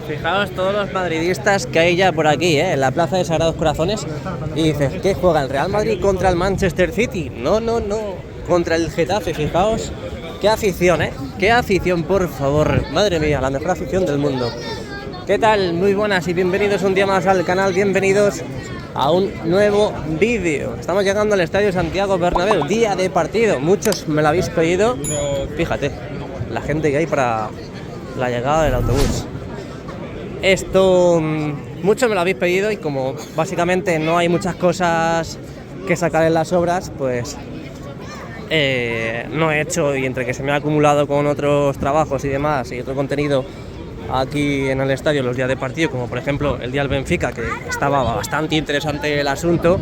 Fijaos todos los madridistas que hay ya por aquí, en la Plaza de Sagrados Corazones. Y dices, ¿qué juega el Real Madrid contra el Manchester City? No, contra el Getafe, fijaos. Qué afición, qué afición, por favor. Madre mía, la mejor afición del mundo. ¿Qué tal? Muy buenas y bienvenidos un día más al canal, bienvenidos a un nuevo vídeo. Estamos llegando al Estadio Santiago Bernabéu, día de partido. Muchos me lo habéis pedido. Fíjate, la gente que hay para la llegada del autobús. Muchos me lo habéis pedido y como básicamente no hay muchas cosas que sacar en las obras, pues no he hecho, y entre que se me ha acumulado con otros trabajos y demás y otro contenido aquí en el estadio los días de partido, como por ejemplo el día del Benfica, que estaba bastante interesante el asunto,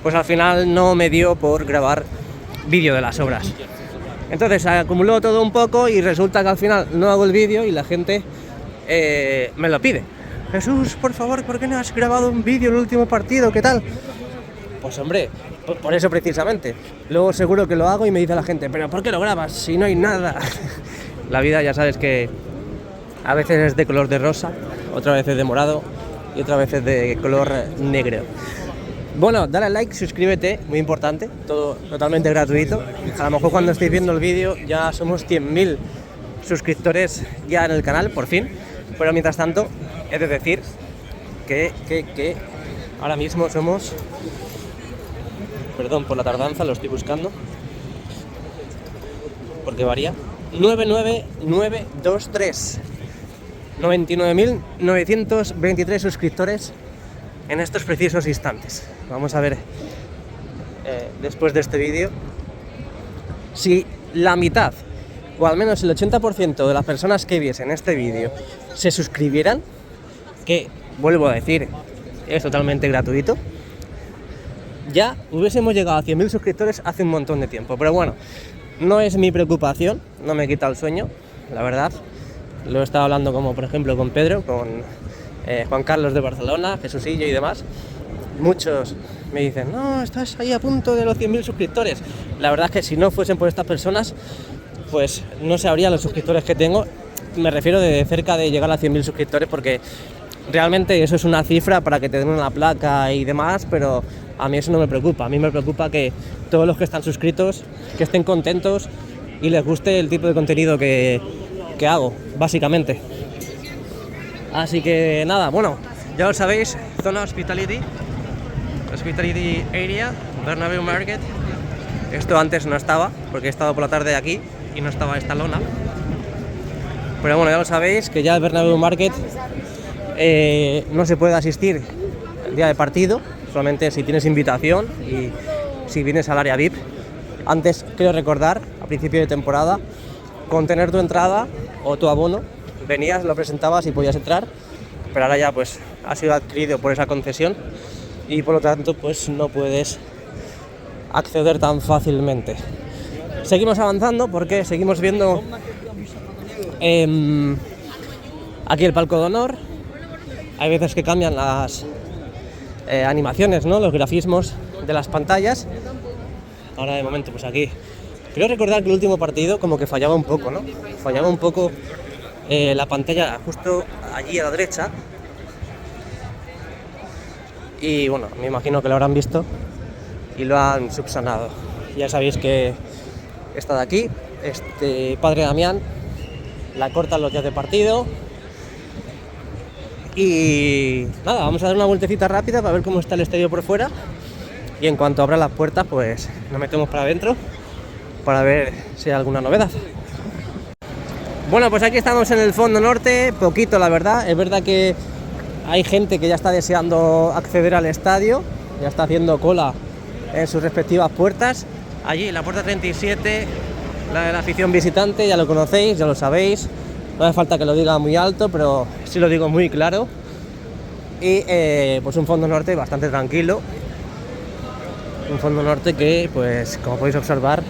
pues al final no me dio por grabar vídeo de las obras. Entonces se acumuló todo un poco y resulta que al final no hago el vídeo y la gente me lo pide. Jesús, por favor, ¿por qué no has grabado un vídeo el último partido? ¿Qué tal? Pues hombre, por eso precisamente. Luego seguro que lo hago y me dice la gente, ¿pero por qué lo grabas si no hay nada? La vida ya sabes que a veces es de color de rosa, otra vez es de morado y otra vez es de color negro. Bueno, dale al like, suscríbete, muy importante, todo totalmente gratuito. A lo mejor cuando estéis viendo el vídeo ya somos 100.000 suscriptores ya en el canal, por fin. Pero mientras tanto, he de decir que ahora mismo somos... Perdón por la tardanza, lo estoy buscando, porque varía. 99923. 99.923 suscriptores en estos precisos instantes. Vamos a ver después de este vídeo si la mitad o al menos el 80% de las personas que viesen este vídeo se suscribieran, que vuelvo a decir es totalmente gratuito, ya hubiésemos llegado a 100.000 suscriptores hace un montón de tiempo. Pero bueno, no es mi preocupación, no me quita el sueño, la verdad. Lo he estado hablando como por ejemplo con Pedro, con Juan Carlos de Barcelona, Jesusillo y demás. Muchos me dicen, no, estás ahí a punto de los 100.000 suscriptores. La verdad es que si no fuesen por estas personas, pues no sabría los suscriptores que tengo. Me refiero de cerca de llegar a 100.000 suscriptores, porque realmente eso es una cifra para que te den una placa y demás, pero a mí eso no me preocupa. A mí me preocupa que todos los que están suscritos, que estén contentos y les guste el tipo de contenido que hago, básicamente. Así que nada, bueno, ya lo sabéis, zona Hospitality Area, Bernabéu Market. Esto antes no estaba, porque he estado por la tarde aquí y no estaba esta lona. Pero bueno, ya lo sabéis, que ya el Bernabéu Market no se puede asistir el día de partido, solamente si tienes invitación y si vienes al área VIP. Antes, quiero recordar, a principio de temporada, con tener tu entrada o tu abono, venías, lo presentabas y podías entrar, pero ahora ya pues ha sido adquirido por esa concesión y por lo tanto pues no puedes acceder tan fácilmente. Seguimos avanzando porque seguimos viendo aquí el palco de honor. Hay veces que cambian las animaciones, ¿no? Los grafismos de las pantallas. Ahora de momento pues aquí quiero recordar que el último partido como que fallaba un poco, ¿no? Fallaba un poco la pantalla justo allí a la derecha. Y bueno, me imagino que lo habrán visto y lo han subsanado. Ya sabéis que esta de aquí, Padre Damián, la cortan los días de partido. Y nada, vamos a dar una vueltecita rápida para ver cómo está el estadio por fuera. Y en cuanto abran las puertas, pues nos metemos para adentro para ver si hay alguna novedad. Bueno, pues aquí estamos en el fondo norte, poquito la verdad. Es verdad que hay gente que ya está deseando acceder al estadio, ya está haciendo cola en sus respectivas puertas. Allí, la puerta 37, la de la afición visitante, ya lo conocéis, ya lo sabéis. No hace falta que lo diga muy alto, pero sí lo digo muy claro. Y pues un fondo norte bastante tranquilo. Un fondo norte que, pues como podéis observar,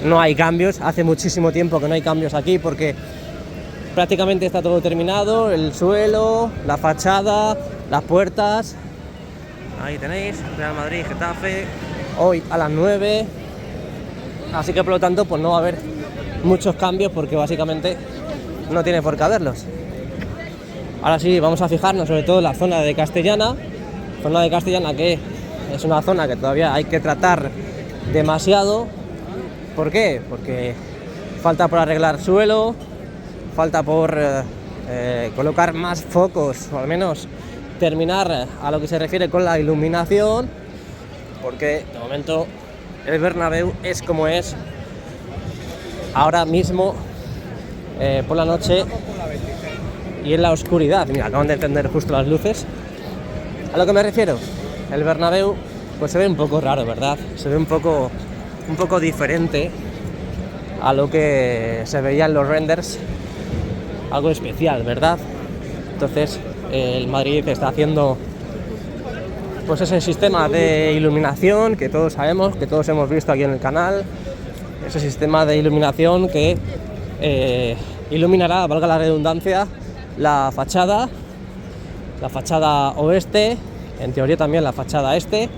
no hay cambios. Hace muchísimo tiempo que no hay cambios aquí porque prácticamente está todo terminado. El suelo, la fachada, las puertas. Ahí tenéis, Real Madrid, Getafe, hoy a las 9. Así que por lo tanto pues no va a haber muchos cambios porque básicamente no tiene por qué haberlos. Ahora sí, vamos a fijarnos sobre todo en la zona de Castellana. Zona de Castellana que es una zona que todavía hay que tratar demasiado. ¿Por qué? Porque falta por arreglar suelo, falta por colocar más focos, o al menos terminar a lo que se refiere con la iluminación, porque de momento el Bernabéu es como es ahora mismo por la noche y en la oscuridad. Mira, acaban de encender justo las luces. A lo que me refiero, el Bernabéu pues se ve un poco raro, ¿verdad? Se ve un poco diferente a lo que se veía en los renders, algo especial, ¿verdad? Entonces el Madrid está haciendo pues ese sistema de iluminación que todos sabemos, que todos hemos visto aquí en el canal, ese sistema de iluminación que iluminará, valga la redundancia, la fachada oeste, en teoría también la fachada este,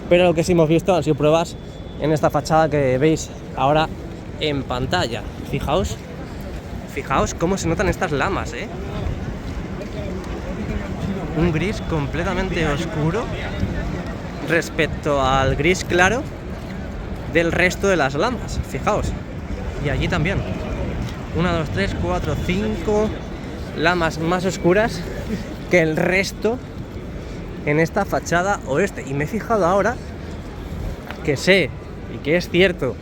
pero lo que sí hemos visto han sido pruebas en esta fachada que veis ahora en pantalla. Fijaos cómo se notan estas lamas, ¿eh? Un gris completamente oscuro respecto al gris claro del resto de las lamas, fijaos. Y allí también. 1, 2, 3, 4, 5 lamas más oscuras que el resto en esta fachada oeste. Y me he fijado ahora que sé y que es cierto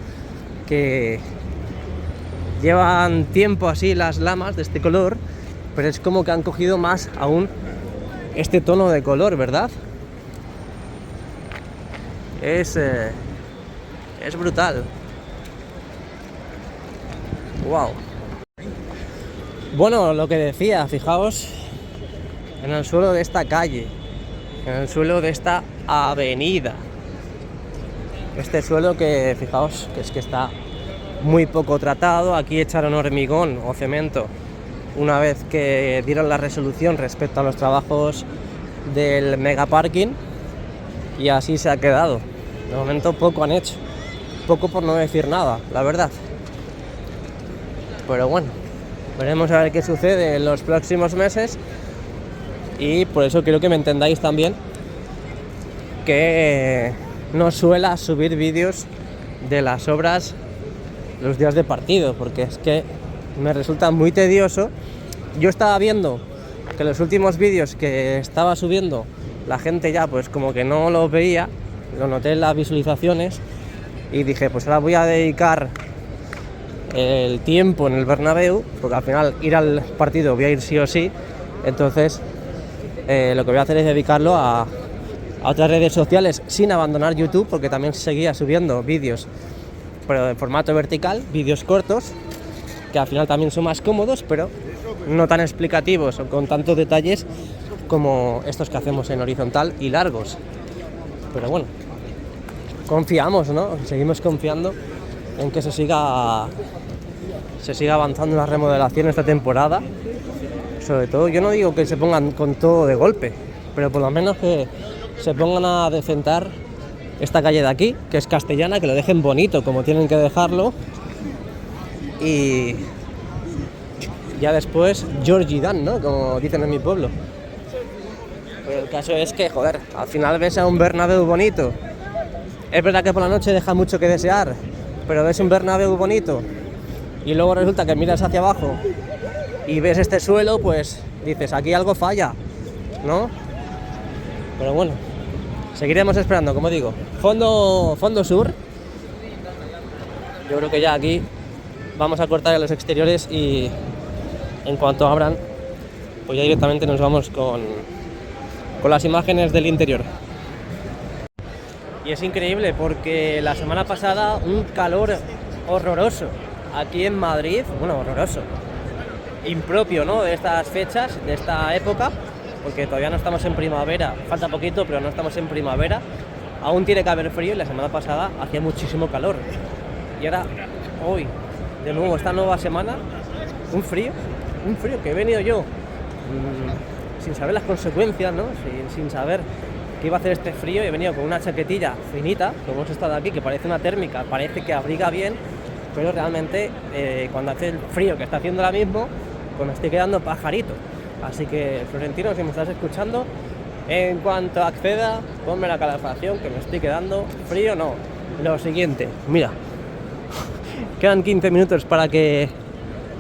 que llevan tiempo así las lamas de este color, pero es como que han cogido más aún este tono de color, ¿verdad? Es brutal. Wow. Bueno, lo que decía, fijaos en el suelo de esta calle, en el suelo de esta avenida. Este suelo que, fijaos, que es que está muy poco tratado. Aquí echaron hormigón o cemento una vez que dieron la resolución respecto a los trabajos del megaparking, y así se ha quedado. De momento poco han hecho, poco por no decir nada, la verdad. Pero bueno, veremos a ver qué sucede en los próximos meses, y por eso quiero que me entendáis también que no suela subir vídeos de las obras los días de partido, porque es que me resulta muy tedioso. Yo estaba viendo que los últimos vídeos que estaba subiendo la gente ya pues como que no los veía, lo noté en las visualizaciones, y dije pues ahora voy a dedicar el tiempo en el Bernabéu, porque al final ir al partido voy a ir sí o sí. Entonces lo que voy a hacer es dedicarlo a otras redes sociales sin abandonar YouTube, porque también seguía subiendo vídeos pero en formato vertical, vídeos cortos que al final también son más cómodos, pero no tan explicativos o con tantos detalles como estos que hacemos en horizontal y largos. Pero bueno, confiamos, ¿no? Seguimos confiando en que se siga avanzando en la remodelación esta temporada. Sobre todo, yo no digo que se pongan con todo de golpe, pero por lo menos que se pongan a decentar esta calle de aquí, que es Castellana, que lo dejen bonito como tienen que dejarlo, y ya después Georgie Dan, ¿no? Como dicen en mi pueblo. Pero el caso es que, joder, al final ves a un Bernabéu bonito. Es verdad que por la noche deja mucho que desear, pero ves un Bernabéu bonito y luego resulta que miras hacia abajo y ves este suelo, pues dices, aquí algo falla, ¿no? Pero bueno, seguiremos esperando, como digo. Fondo sur. Yo creo que ya aquí vamos a cortar los exteriores, y en cuanto abran, pues ya directamente nos vamos con las imágenes del interior. Y es increíble porque la semana pasada un calor horroroso aquí en Madrid, bueno, horroroso, impropio, ¿no?, de estas fechas, de esta época, porque todavía no estamos en primavera, falta poquito, pero no estamos en primavera, aún tiene que haber frío, y la semana pasada hacía muchísimo calor, y ahora, hoy, de nuevo, esta nueva semana, un frío que he venido yo sin saber las consecuencias, ¿no?, sin saber que iba a hacer este frío, y he venido con una chaquetilla finita, como hemos estado aquí, que parece una térmica, parece que abriga bien, pero realmente cuando hace el frío que está haciendo ahora mismo, pues me estoy quedando pajarito. Así que, Florentino, si me estás escuchando, en cuanto acceda, ponme la calefacción, que me estoy quedando frío. No, lo siguiente, mira, quedan 15 minutos para que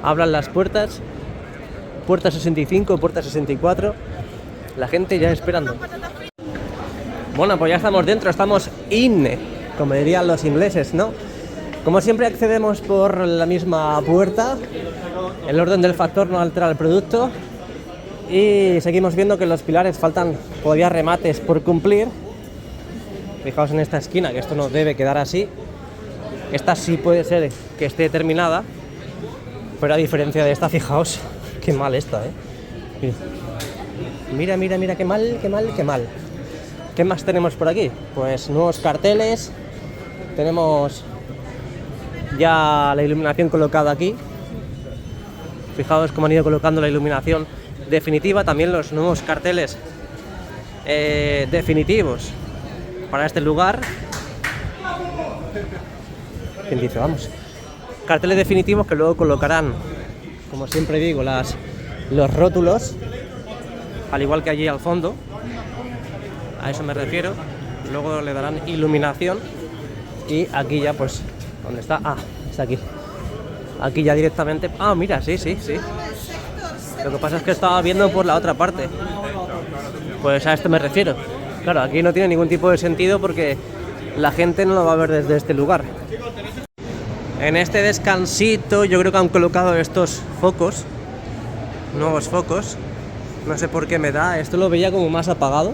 abran las puertas. Puerta 65, puerta 64, la gente ya esperando. Bueno, pues ya estamos dentro, estamos in, como dirían los ingleses, ¿no? Como siempre accedemos por la misma puerta, el orden del factor no altera el producto y seguimos viendo que en los pilares faltan todavía remates por cumplir. Fijaos en esta esquina, que esto no debe quedar así. Esta sí puede ser que esté terminada, pero a diferencia de esta, fijaos, qué mal esta, Mira, mira, mira, qué mal, qué mal, qué mal. ¿Qué más tenemos por aquí? Pues nuevos carteles, tenemos ya la iluminación colocada aquí. Fijaos cómo han ido colocando la iluminación definitiva, también los nuevos carteles definitivos para este lugar. ¿Quién dice? Vamos. Carteles definitivos que luego colocarán, como siempre digo, los rótulos, al igual que allí al fondo. A eso me refiero. Luego le darán iluminación y aquí ya, pues, ¿dónde está? Ah, está aquí. Aquí ya directamente. Ah, mira, sí. Lo que pasa es que estaba viendo por la otra parte. Pues a esto me refiero. Claro, aquí no tiene ningún tipo de sentido porque la gente no lo va a ver desde este lugar. En este descansito yo creo que han colocado estos focos, nuevos focos. No sé por qué me da. Esto lo veía como más apagado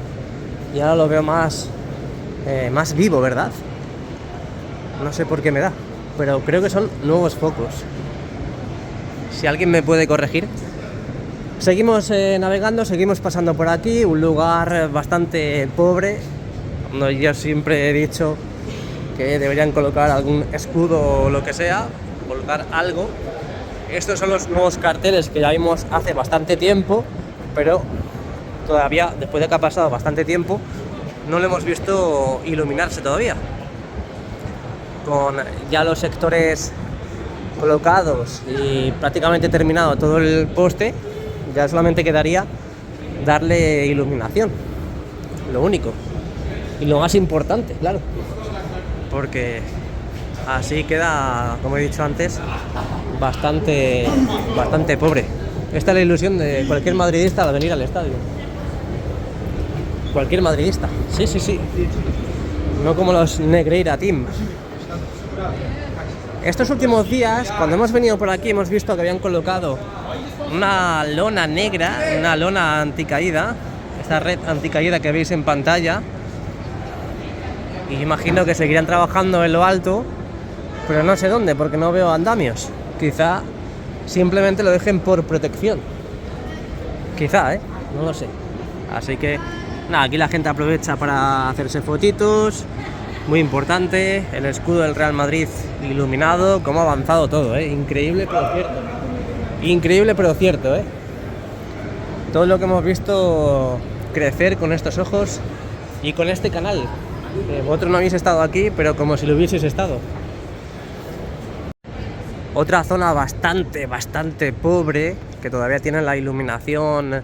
y ahora lo veo más vivo, ¿verdad? No sé por qué me da, pero creo que son nuevos focos. Si alguien me puede corregir. Seguimos navegando, seguimos pasando por aquí, un lugar bastante pobre, donde yo siempre he dicho que deberían colocar algún escudo o lo que sea, colocar algo. Estos son los nuevos carteles que ya vimos hace bastante tiempo, pero todavía, después de que ha pasado bastante tiempo, no lo hemos visto iluminarse todavía. Con ya los sectores colocados y prácticamente terminado todo el poste, ya solamente quedaría darle iluminación, lo único y lo más importante, claro, porque así queda, como he dicho antes, bastante pobre. Esta es la ilusión de cualquier madridista al venir al estadio. Cualquier madridista, sí. No como los Negreira Team. Estos últimos días, cuando hemos venido por aquí, hemos visto que habían colocado una lona negra, una lona anticaída, esta red anticaída que veis en pantalla. Y imagino que seguirán trabajando en lo alto, pero no sé dónde, porque no veo andamios. Quizá simplemente lo dejen por protección. Quizá, no lo sé. Así que, nada, aquí la gente aprovecha para hacerse fotitos. Muy importante, el escudo del Real Madrid iluminado, cómo ha avanzado todo, increíble pero cierto. Increíble pero cierto, Todo lo que hemos visto crecer con estos ojos y con este canal. Vosotros no habéis estado aquí, pero como si lo hubieseis estado. Otra zona bastante pobre, que todavía tiene la iluminación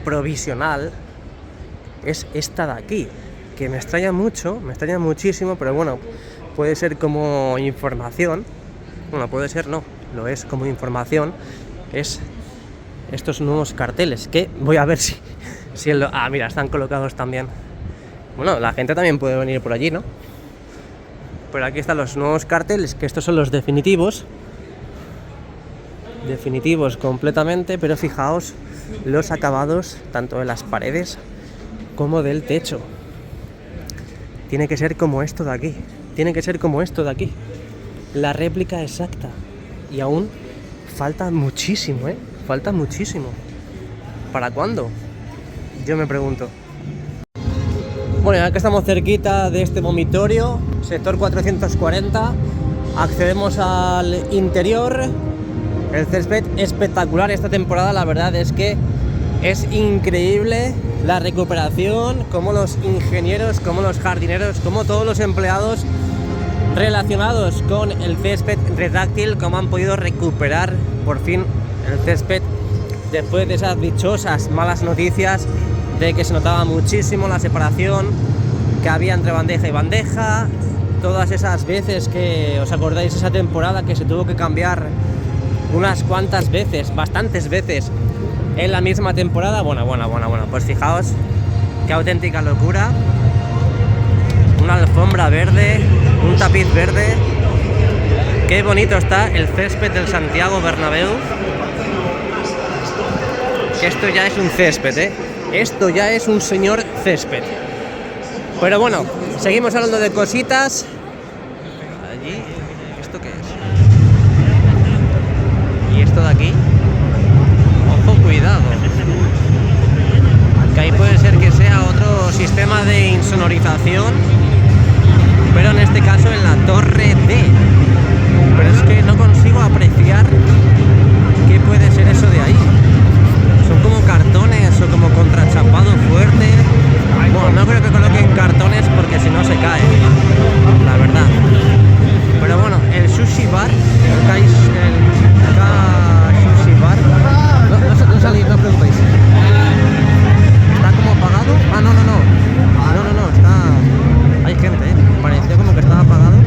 provisional, es esta de aquí, que me extraña muchísimo, pero bueno, puede ser como información. Bueno, puede ser, no, lo es como información. Es estos nuevos carteles, que voy a ver si mira, están colocados también. Bueno, la gente también puede venir por allí, ¿no? Pero aquí están los nuevos carteles, que estos son los definitivos. Definitivos completamente, pero fijaos los acabados tanto de las paredes como del techo. Tiene que ser como esto de aquí. La réplica exacta. Y aún falta muchísimo, Falta muchísimo. ¿Para cuándo? Yo me pregunto. Bueno, ya que estamos cerquita de este vomitorio, sector 440, accedemos al interior. El césped espectacular esta temporada, la verdad es que es increíble la recuperación, como los ingenieros, como los jardineros, como todos los empleados relacionados con el césped retráctil, como han podido recuperar por fin el césped después de esas dichosas malas noticias de que se notaba muchísimo la separación que había entre bandeja y bandeja. Todas esas veces que os acordáis esa temporada que se tuvo que cambiar unas cuantas veces, bastantes veces en la misma temporada. Bueno, pues fijaos qué auténtica locura. Una alfombra verde, un tapiz verde. Qué bonito está el césped del Santiago Bernabéu. Esto ya es un césped, ¿eh? Esto ya es un señor césped. Pero bueno, seguimos hablando de cositas. Allí, ¿esto qué es? ¿Y esto de aquí? Ojo, cuidado. Que ahí puede ser que sea otro sistema de insonorización, pero en este caso en la torre D. Pero es que no consigo apreciar qué puede ser eso de ahí. Son como cartones o como contrachapado fuerte. Bueno, no creo que coloquen cartones porque si no se cae, la verdad. Pero bueno, el sushi bar, el K Sushi Bar. No salís, no os preocupéis. ¿Está como apagado? Ah, no, está... Hay gente, parecía como que estaba apagado,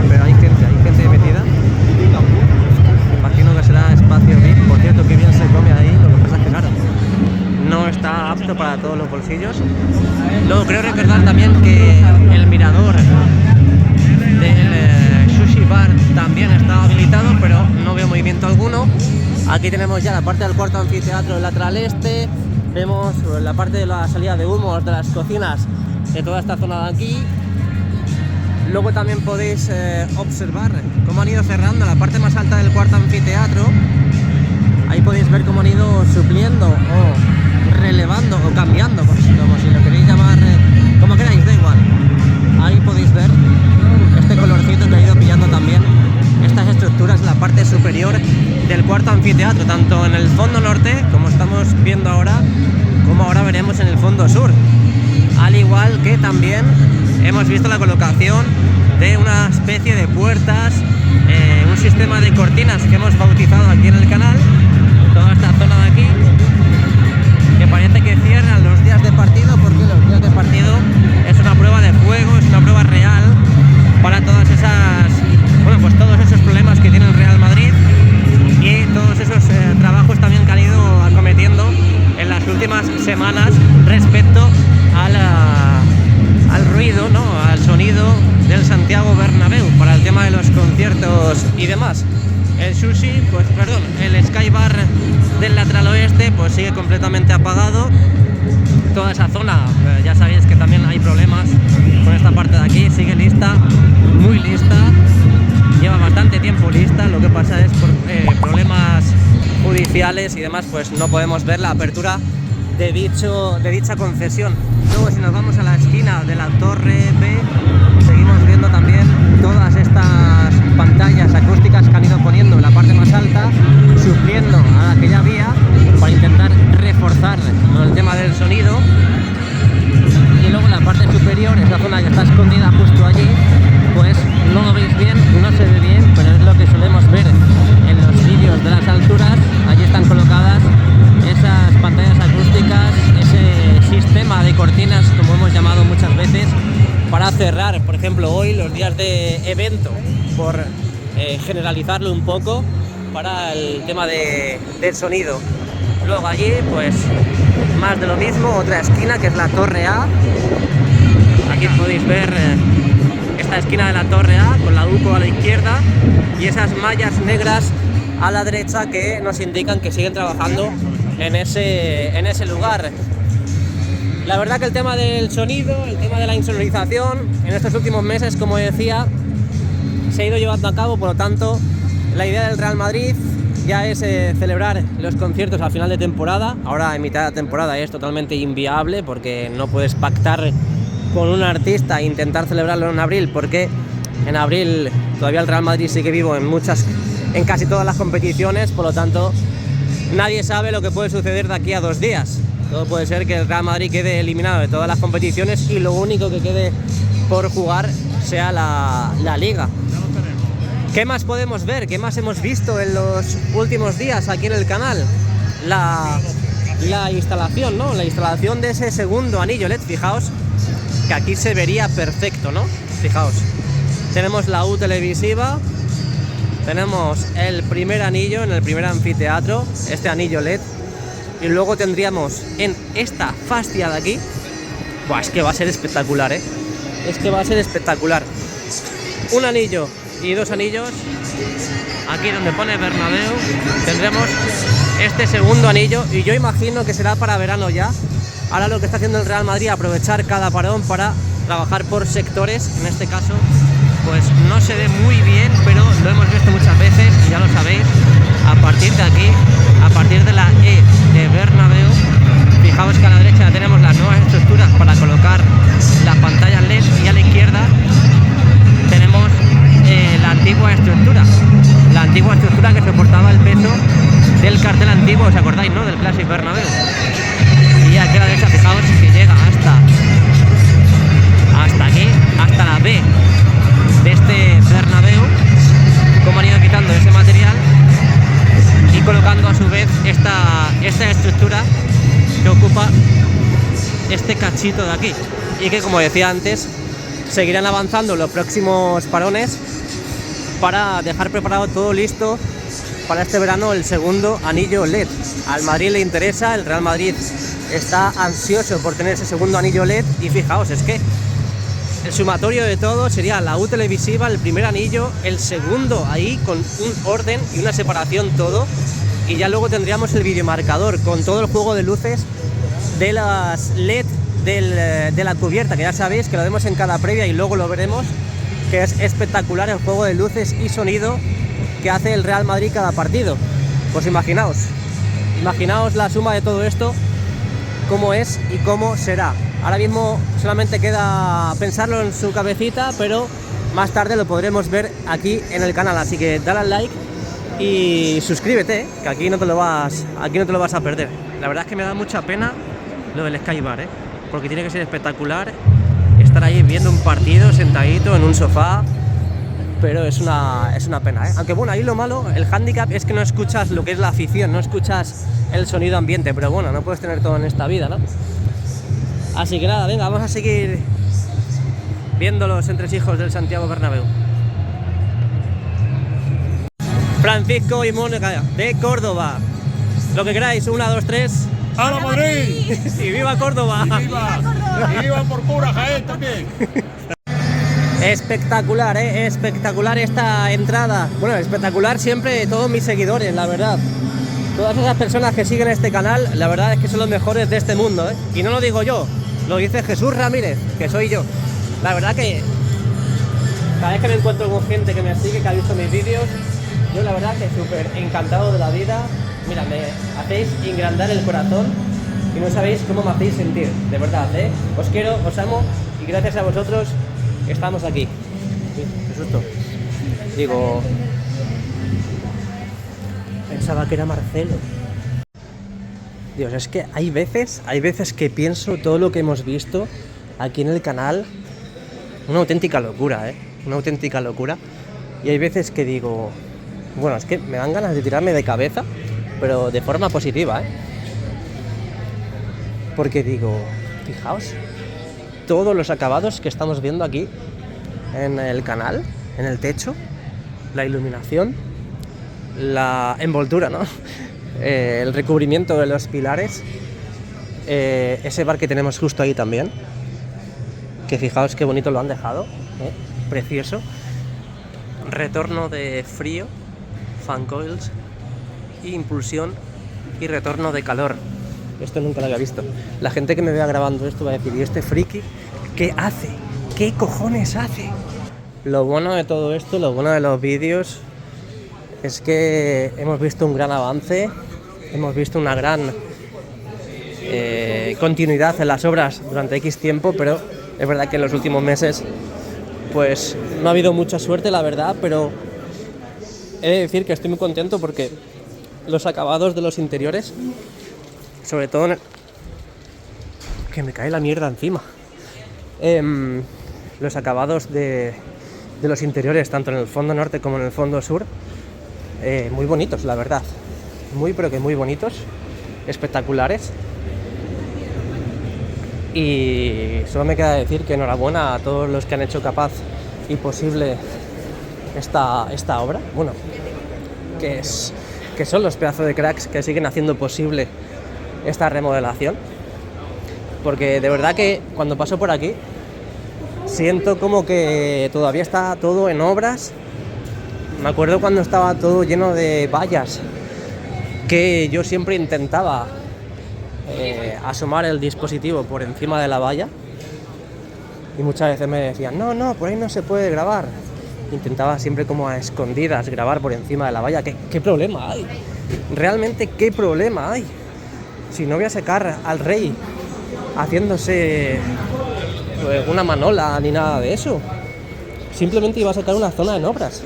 pero hay gente metida. Imagino que será espacio VIP. Por cierto, que bien se come ahí, lo que pasa es que claro, no está apto para todos los bolsillos. Luego creo recordar también que el mirador del Sushi Bar también está habilitado, pero no veo movimiento alguno. Aquí tenemos ya la parte del cuarto anfiteatro lateral este. Vemos la parte de la salida de humo de las cocinas de toda esta zona de aquí. Luego también podéis observar cómo han ido cerrando la parte más alta del cuarto anfiteatro. Ahí podéis ver cómo han ido supliendo o relevando o cambiando, como si lo queréis llamar, como queráis, da igual. Ahí podéis ver este colorcito que ha ido pillando también estas estructuras en la parte superior del cuarto anfiteatro, tanto en el fondo norte, como estamos viendo ahora, como ahora veremos en el fondo sur. Al igual que también hemos visto la colocación de una especie de puertas, un sistema de cortinas que hemos bautizado aquí en el canal, toda esta zona de aquí, que parece que cierran los días de partido, porque los días de partido es una prueba de fuego, es una prueba real para todas esas, bueno, pues todos esos problemas que tiene el Real Madrid y todos esos trabajos también que han ido acometiendo en las últimas semanas respecto al ruido, ¿no? Al sonido del Santiago Bernabéu para el tema de los conciertos y demás. El sushi, pues perdón, el Sky Bar del lateral oeste pues sigue completamente apagado. Toda esa zona, ya sabéis que también hay problemas con esta parte de aquí, sigue lista, muy lista, lleva bastante tiempo lista, lo que pasa es por problemas judiciales y demás, pues no podemos ver la apertura de dicha concesión. Luego si nos vamos a la esquina de la torre B, seguimos viendo también todas estas pantallas acústicas que han ido poniendo en la parte más alta, supliendo a la que ya había para intentar reforzar el tema del sonido. Y luego en la parte superior, esa zona que está escondida justo allí, pues no lo veis bien, no se ve bien, pero es lo que solemos ver en los vídeos de las alturas. Allí están colocadas esas pantallas acústicas, ese sistema de cortinas, como hemos llamado muchas veces, para cerrar, por ejemplo, hoy los días de evento, por generalizarlo un poco, para el tema del sonido. Luego allí, pues, más de lo mismo, otra esquina que es la torre A. Aquí podéis ver esta esquina de la torre A con la UCO a la izquierda y esas mallas negras a la derecha que nos indican que siguen trabajando en ese lugar. La verdad que el tema del sonido, el tema de la insonorización, en estos últimos meses, como decía, se ha ido llevando a cabo, por lo tanto, la idea del Real Madrid ya es celebrar los conciertos al final de temporada. Ahora en mitad de temporada es totalmente inviable porque no puedes pactar con un artista e intentar celebrarlo en abril, porque en abril todavía el Real Madrid sigue vivo en casi todas las competiciones, por lo tanto nadie sabe lo que puede suceder de aquí a 2 días. Todo puede ser que el Real Madrid quede eliminado de todas las competiciones y lo único que quede por jugar sea la Liga. ¿Qué más podemos ver? ¿Qué más hemos visto en los últimos días aquí en el canal? La instalación, ¿no? La instalación de ese segundo anillo LED. Fijaos que aquí se vería perfecto, ¿no? Fijaos. Tenemos la U televisiva. Tenemos el primer anillo en el primer anfiteatro, este anillo LED. Y luego tendríamos en esta fascia de aquí. Buah, es que va a ser espectacular, ¿eh? Es que va a ser espectacular. Un anillo y dos anillos. Aquí donde pone Bernabéu tendremos este segundo anillo. Y yo imagino que será para verano ya. Ahora lo que está haciendo el Real Madrid, aprovechar cada parón para trabajar por sectores. En este caso, pues no se ve muy bien, pero lo hemos visto muchas veces y ya lo sabéis. A partir de aquí, a partir de la E de Bernabéu, fijaos que a la derecha tenemos las nuevas estructuras para colocar las pantallas LED y a la izquierda tenemos la antigua estructura. La antigua estructura que soportaba el peso del cartel antiguo, ¿os acordáis, no? Del Classic Bernabéu. Y aquí a la derecha, fijaos que llega hasta aquí, hasta la B de este Bernabéu, como han ido quitando ese material y colocando a su vez esta estructura que ocupa este cachito de aquí, y que, como decía antes, seguirán avanzando los próximos parones para dejar preparado todo listo para este verano, el segundo anillo LED. Al Madrid le interesa, el Real Madrid está ansioso por tener ese segundo anillo LED, y fijaos, es que el sumatorio de todo sería la U televisiva, el primer anillo, el segundo ahí con un orden y una separación todo, y ya luego tendríamos el videomarcador con todo el juego de luces de las LED de la cubierta, que ya sabéis que lo vemos en cada previa y luego lo veremos, que es espectacular el juego de luces y sonido que hace el Real Madrid cada partido. Pues imaginaos la suma de todo esto, cómo es y cómo será. Ahora mismo solamente queda pensarlo en su cabecita, pero más tarde lo podremos ver aquí en el canal, así que dale al like y suscríbete, que aquí no te lo vas a perder. La verdad es que me da mucha pena lo del Skybar, porque tiene que ser espectacular estar ahí viendo un partido sentadito en un sofá, pero es una pena, aunque bueno, ahí lo malo, el hándicap es que no escuchas lo que es la afición, no escuchas el sonido ambiente, pero bueno, no puedes tener todo en esta vida, ¿no? Así que nada, venga, vamos a seguir viendo los entresijos del Santiago Bernabéu. Francisco y Mónica de Córdoba. Lo que queráis, 1, 2, 3. ¡Hala Madrid! ¡Y viva Córdoba! ¡Y viva por pura Jaén también! Espectacular, espectacular esta entrada. Bueno, espectacular siempre todos mis seguidores, la verdad. Todas esas personas que siguen este canal, la verdad es que son los mejores de este mundo, Y no lo digo yo, lo dice Jesús Ramírez, que soy yo. La verdad que cada vez que me encuentro con gente que me sigue, que ha visto mis vídeos, yo la verdad que súper encantado de la vida. Mira, me hacéis engrandar el corazón y no sabéis cómo me hacéis sentir, de verdad, Os quiero, os amo, y gracias a vosotros estamos aquí. Qué susto. Digo, pensaba que era Marcelo. Dios, es que hay veces que pienso todo lo que hemos visto aquí en el canal, una auténtica locura, una auténtica locura. Y hay veces que digo, bueno, es que me dan ganas de tirarme de cabeza, pero de forma positiva, porque digo, fijaos, todos los acabados que estamos viendo aquí en el canal, en el techo, la iluminación, la envoltura, ¿no? El recubrimiento de los pilares, ese bar que tenemos justo ahí también, que fijaos qué bonito lo han dejado, precioso. Retorno de frío, fan coils, impulsión y retorno de calor. Esto nunca lo había visto. La gente que me vea grabando esto va a decir, ¿y este friki qué hace? ¿Qué cojones hace? Lo bueno de todo esto, lo bueno de los vídeos, es que hemos visto un gran avance, hemos visto una gran continuidad en las obras durante X tiempo, pero es verdad que en los últimos meses pues no ha habido mucha suerte, la verdad, pero he de decir que estoy muy contento porque los acabados de los interiores, sobre todo que me cae la mierda encima, los acabados de de los interiores, tanto en el fondo norte como en el fondo sur. Muy bonitos, la verdad. Muy, pero que muy bonitos. Espectaculares. Y solo me queda decir que enhorabuena a todos los que han hecho capaz y posible esta obra. Bueno, que son los pedazos de cracks que siguen haciendo posible esta remodelación. Porque de verdad que cuando paso por aquí siento como que todavía está todo en obras. Me acuerdo cuando estaba todo lleno de vallas, que yo siempre intentaba asomar el dispositivo por encima de la valla y muchas veces me decían no, por ahí no se puede grabar. Intentaba siempre como a escondidas grabar por encima de la valla. ¿Qué problema hay? Realmente, ¿qué problema hay? Si no voy a sacar al rey haciéndose una manola ni nada de eso, simplemente iba a sacar una zona en obras.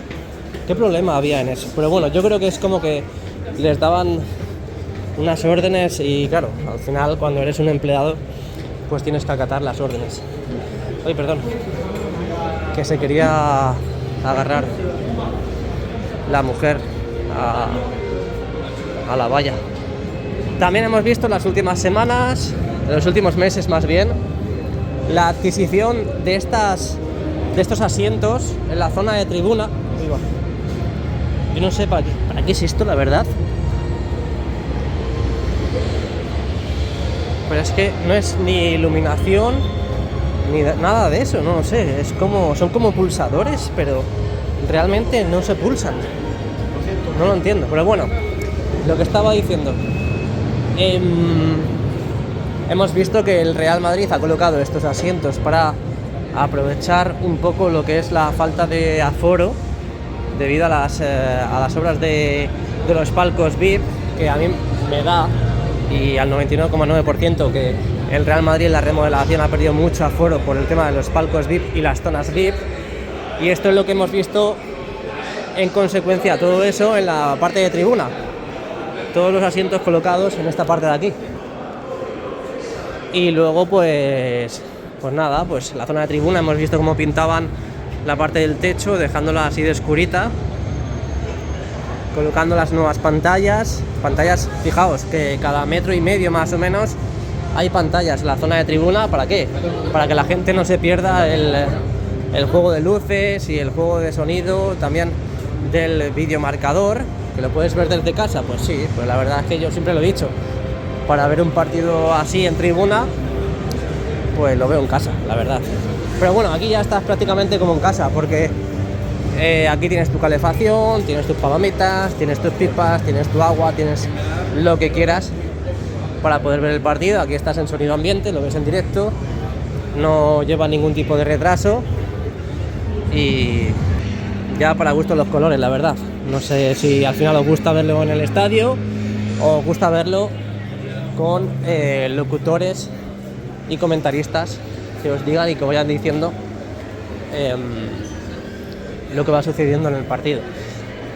¿Qué problema había en eso? Pero bueno, yo creo que es como que les daban unas órdenes y claro, al final cuando eres un empleado pues tienes que acatar las órdenes. Ay, perdón, que se quería agarrar la mujer a la valla. También hemos visto en las últimas semanas, en los últimos meses más bien, la adquisición de estos asientos en la zona de tribuna. Yo no sé para qué es esto, la verdad. Pero es que no es ni iluminación ni nada de eso, no lo sé. Son como pulsadores, pero realmente no se pulsan. No lo entiendo. Pero bueno, lo que estaba diciendo. Hemos visto que el Real Madrid ha colocado estos asientos para aprovechar un poco lo que es la falta de aforo debido a las obras de los palcos VIP, que a mí me da, y al 99,9% que el Real Madrid en la remodelación ha perdido mucho aforo por el tema de los palcos VIP y las zonas VIP, y esto es lo que hemos visto en consecuencia, todo eso en la parte de tribuna, todos los asientos colocados en esta parte de aquí. Y luego pues nada, pues la zona de tribuna hemos visto cómo pintaban la parte del techo, dejándola así de oscurita, colocando las nuevas pantallas, fijaos que cada 1,5 metros más o menos hay pantallas en la zona de tribuna. ¿Para qué? Para que la gente no se pierda el juego de luces y el juego de sonido, también del videomarcador, que lo puedes ver desde casa. Pues sí, pues la verdad es que yo siempre lo he dicho, para ver un partido así en tribuna, pues lo veo en casa, la verdad. Pero bueno, aquí ya estás prácticamente como en casa, porque aquí tienes tu calefacción, tienes tus palomitas, tienes tus pipas, tienes tu agua, tienes lo que quieras para poder ver el partido. Aquí estás en sonido ambiente, lo ves en directo, no lleva ningún tipo de retraso y ya para gusto los colores, la verdad. No sé si al final os gusta verlo en el estadio o os gusta verlo con locutores y comentaristas que os digan y que vayan diciendo lo que va sucediendo en el partido.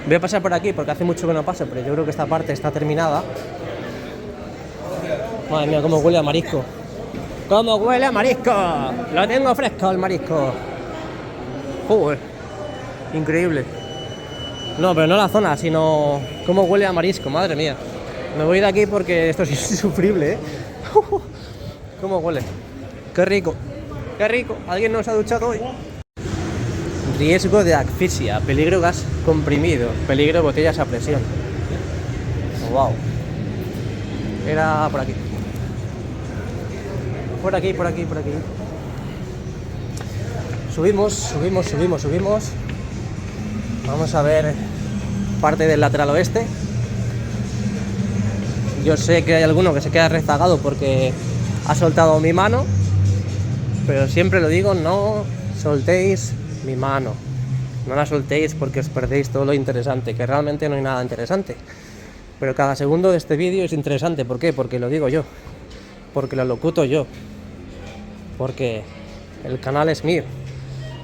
Voy a pasar por aquí porque hace mucho que no paso, pero yo creo que esta parte está terminada. Madre mía, cómo huele a marisco. ¡Cómo huele a marisco! Lo tengo fresco el marisco. Joder, increíble. No, pero no la zona, sino cómo huele a marisco, madre mía. Me voy de aquí porque esto es insufrible, ¿eh? ¿Cómo huele? ¡Qué rico! ¡Qué rico! ¿Alguien nos ha duchado hoy? Riesgo de asfixia, peligro gas comprimido, peligro botellas a presión. Oh, wow. Era por aquí. Por aquí. Subimos. Vamos a ver parte del lateral oeste. Yo sé que hay alguno que se queda rezagado porque ha soltado mi mano, pero siempre lo digo, no soltéis mi mano, no la soltéis porque os perdéis todo lo interesante, que realmente no hay nada interesante, pero cada segundo de este vídeo es interesante. ¿Por qué? Porque lo digo yo, porque lo locuto yo, porque el canal es mío.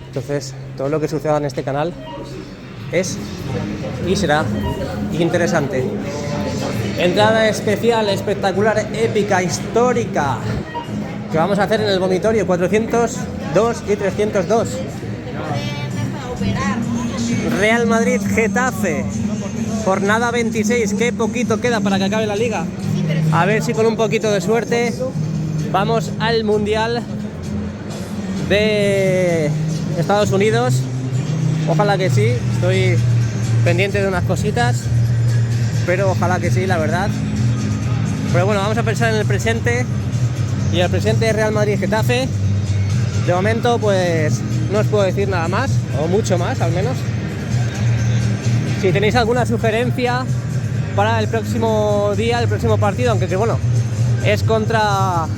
Entonces todo lo que suceda en este canal es y será interesante. Entrada especial, espectacular, épica, histórica, que vamos a hacer en el vomitorio 402 y 302. Real Madrid Getafe, jornada 26, qué poquito queda para que acabe la liga. A ver si con un poquito de suerte vamos al Mundial de Estados Unidos. Ojalá que sí, estoy pendiente de unas cositas, pero ojalá que sí, la verdad. Pero bueno, vamos a pensar en el presente, y el presente de Real Madrid Getafe. De momento pues no os puedo decir nada más, o mucho más al menos. Si tenéis alguna sugerencia para el próximo día, el próximo partido, aunque que bueno, es contra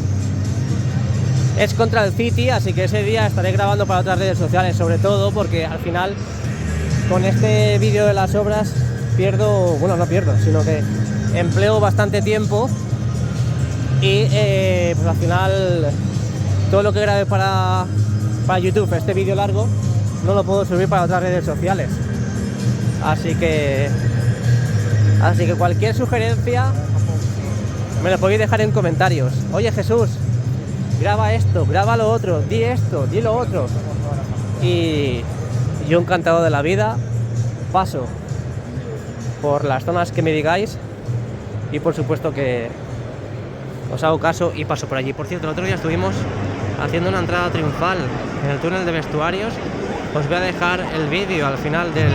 el City, así que ese día estaré grabando para otras redes sociales, sobre todo porque al final con este vídeo de las obras pierdo, bueno, no pierdo, sino que empleo bastante tiempo y pues al final todo lo que grabé para YouTube, este vídeo largo, no lo puedo subir para otras redes sociales. Así que cualquier sugerencia me lo podéis dejar en comentarios. Oye Jesús, graba esto, graba lo otro, di esto, di lo otro. Y yo encantado de la vida, paso por las zonas que me digáis y por supuesto que os hago caso y paso por allí. Por cierto, el otro día estuvimos haciendo una entrada triunfal en el túnel de vestuarios. Os voy a dejar el vídeo al final de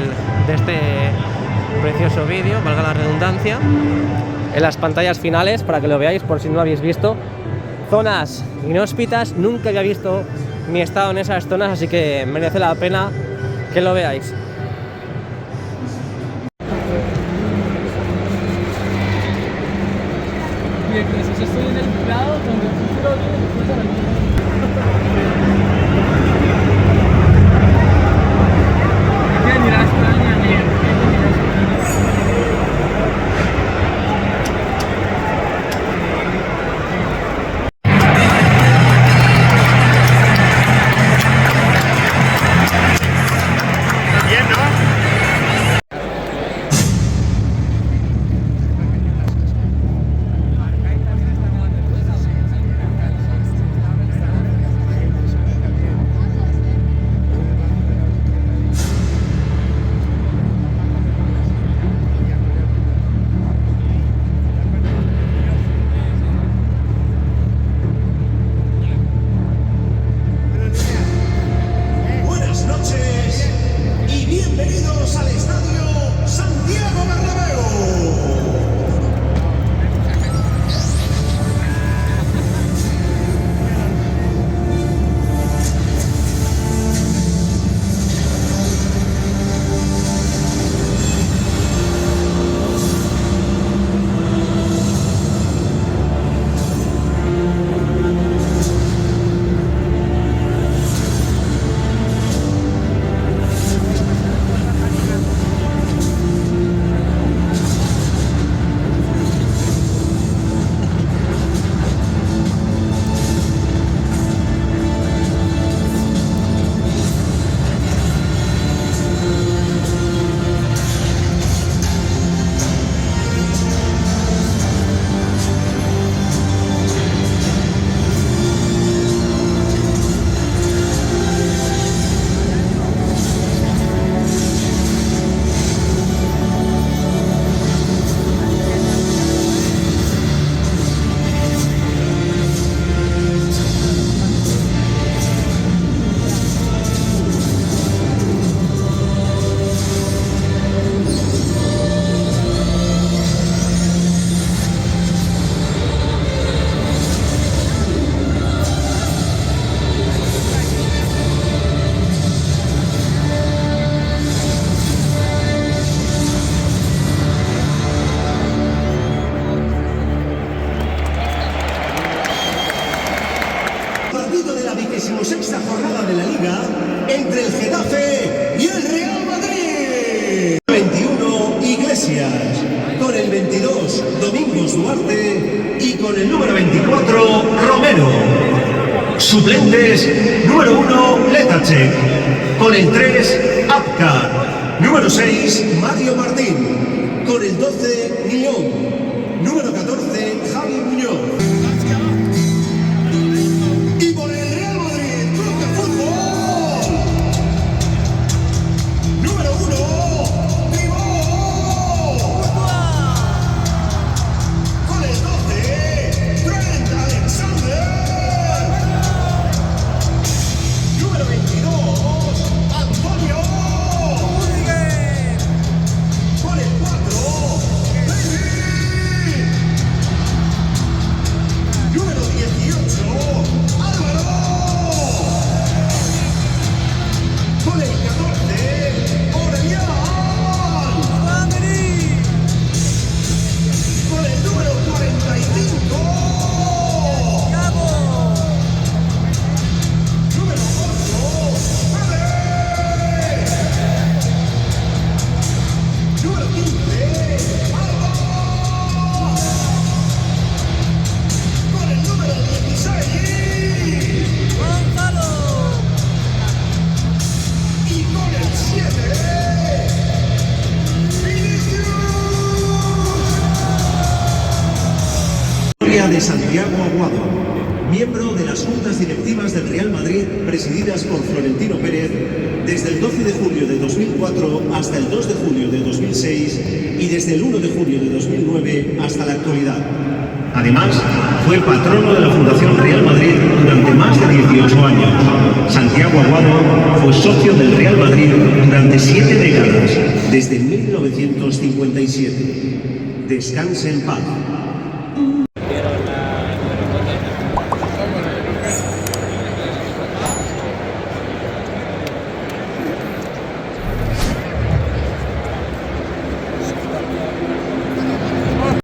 este precioso vídeo, valga la redundancia, en las pantallas finales para que lo veáis por si no lo habéis visto. Zonas inhóspitas, nunca había visto ni estado en esas zonas, así que merece la pena que lo veáis. Bien, gracias. Estoy en el grado donde el futuro quieren ir a España, entre el Getafe y el Real Madrid. 21 Iglesias, con el 22 Domingos Duarte y con el número 24 Romero. Suplentes, número 1 Letacek, con el 3 Apcar, número 6 Mario Martín, con el 12 Guillón, número 14 Javi Muñoz. Y por el Real Madrid Club de Fútbol, memoria de Santiago Aguado, miembro de las juntas directivas del Real Madrid presididas por Florentino Pérez desde el 12 de julio de 2004 hasta el 2 de julio de 2006 y desde el 1 de julio de 2009 hasta la actualidad. Además, fue patrono de la Fundación Real Madrid durante más de 18 años. Santiago Aguado fue socio del Real Madrid durante 7 décadas, desde 1957. Descanse en paz.